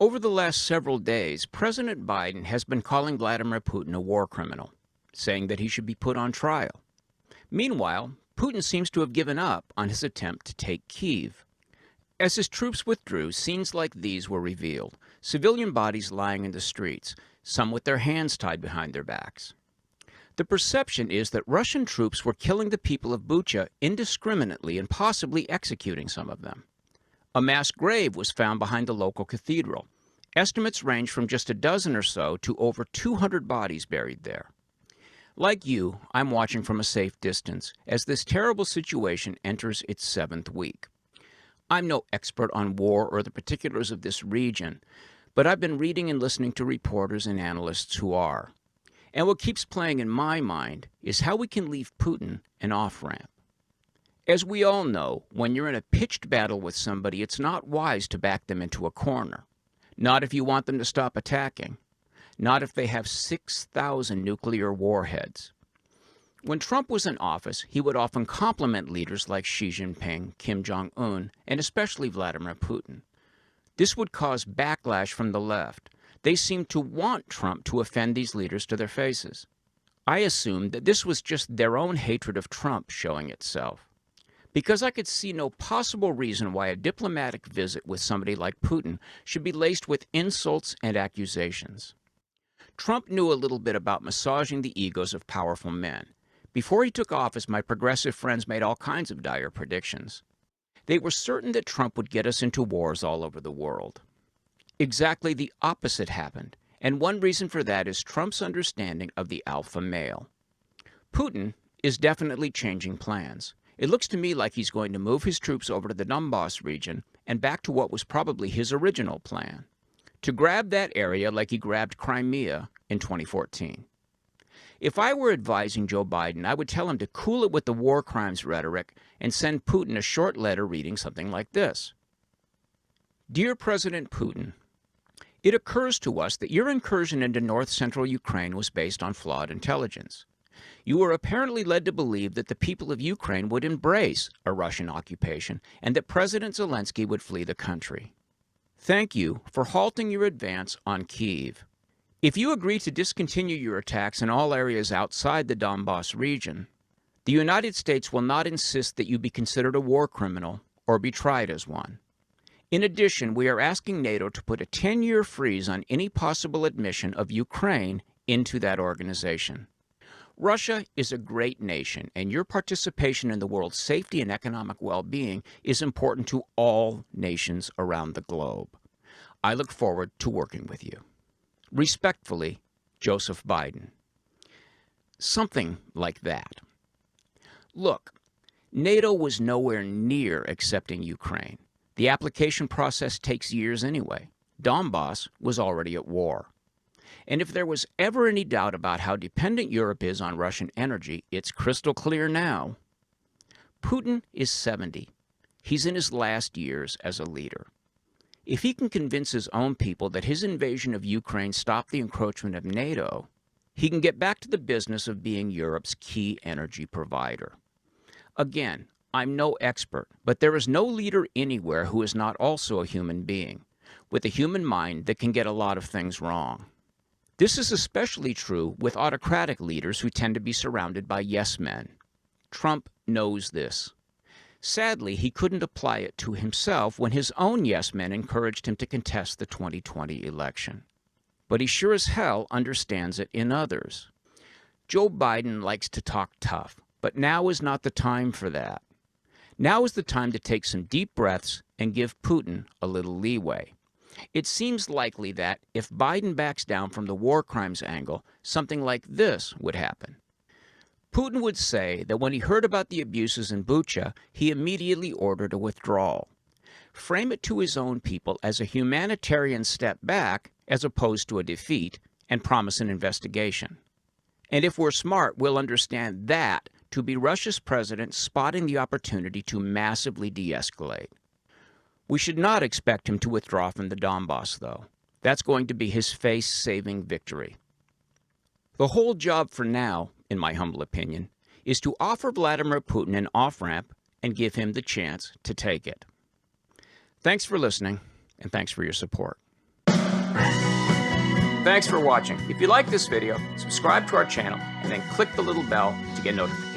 Over the last several days, President Biden has been calling Vladimir Putin a war criminal, saying that he should be put on trial. Meanwhile, Putin seems to have given up on his attempt to take Kyiv. As his troops withdrew, scenes like these were revealed: civilian bodies lying in the streets, some with their hands tied behind their backs. The perception is that Russian troops were killing the people of Bucha indiscriminately and possibly executing some of them. A mass grave was found behind the local cathedral. Estimates range from just a dozen or so to over 200 bodies buried there. Like you, I'm watching from a safe distance as this terrible situation enters its 7th week. I'm no expert on war or the particulars of this region, but I've been reading and listening to reporters and analysts who are. And what keeps playing in my mind is how we can leave Putin an off-ramp. As we all know, when you're in a pitched battle with somebody, it's not wise to back them into a corner. Not if you want them to stop attacking. Not if they have 6,000 nuclear warheads. When Trump was in office, he would often compliment leaders like Xi Jinping, Kim Jong-un, and especially Vladimir Putin. This would cause backlash from the left. They seemed to want Trump to offend these leaders to their faces. I assumed that this was just their own hatred of Trump showing itself. Because I could see no possible reason why a diplomatic visit with somebody like Putin should be laced with insults and accusations. Trump knew a little bit about massaging the egos of powerful men. Before he took office, my progressive friends made all kinds of dire predictions. They were certain that Trump would get us into wars all over the world. Exactly the opposite happened, and one reason for that is Trump's understanding of the alpha male. Putin is definitely changing plans. It looks to me like he's going to move his troops over to the Donbass region and back to what was probably his original plan, to grab that area like he grabbed Crimea in 2014. If I were advising Joe Biden, I would tell him to cool it with the war crimes rhetoric and send Putin a short letter reading something like this. Dear President Putin, it occurs to us that your incursion into north-central Ukraine was based on flawed intelligence. You were apparently led to believe that the people of Ukraine would embrace a Russian occupation and that President Zelensky would flee the country. Thank you for halting your advance on Kyiv. If you agree to discontinue your attacks in all areas outside the Donbass region, the United States will not insist that you be considered a war criminal or be tried as one. In addition, we are asking NATO to put a 10-year freeze on any possible admission of Ukraine into that organization. Russia is a great nation, and your participation in the world's safety and economic well-being is important to all nations around the globe. I look forward to working with you. Respectfully, Joseph Biden. Something like that. Look, NATO was nowhere near accepting Ukraine. The application process takes years anyway. Donbass was already at war. And if there was ever any doubt about how dependent Europe is on Russian energy, it's crystal clear now. Putin is 70. He's in his last years as a leader. If he can convince his own people that his invasion of Ukraine stopped the encroachment of NATO, he can get back to the business of being Europe's key energy provider. Again, I'm no expert, but there is no leader anywhere who is not also a human being, with a human mind that can get a lot of things wrong. This is especially true with autocratic leaders who tend to be surrounded by yes men. Trump knows this. Sadly, he couldn't apply it to himself when his own yes men encouraged him to contest the 2020 election. But he sure as hell understands it in others. Joe Biden likes to talk tough, but now is not the time for that. Now is the time to take some deep breaths and give Putin a little leeway. It seems likely that if Biden backs down from the war crimes angle, something like this would happen. Putin would say that when he heard about the abuses in Bucha, he immediately ordered a withdrawal. Frame it to his own people as a humanitarian step back as opposed to a defeat, and promise an investigation. And if we're smart, we'll understand that to be Russia's president spotting the opportunity to massively de-escalate. We should not expect him to withdraw from the Donbass, though. That's going to be his face-saving victory. The whole job for now, in my humble opinion, is to offer Vladimir Putin an off-ramp and give him the chance to take it. Thanks for listening, and thanks for your support. Thanks for watching. If you like this video, subscribe to our channel and then click the little bell to get notifications.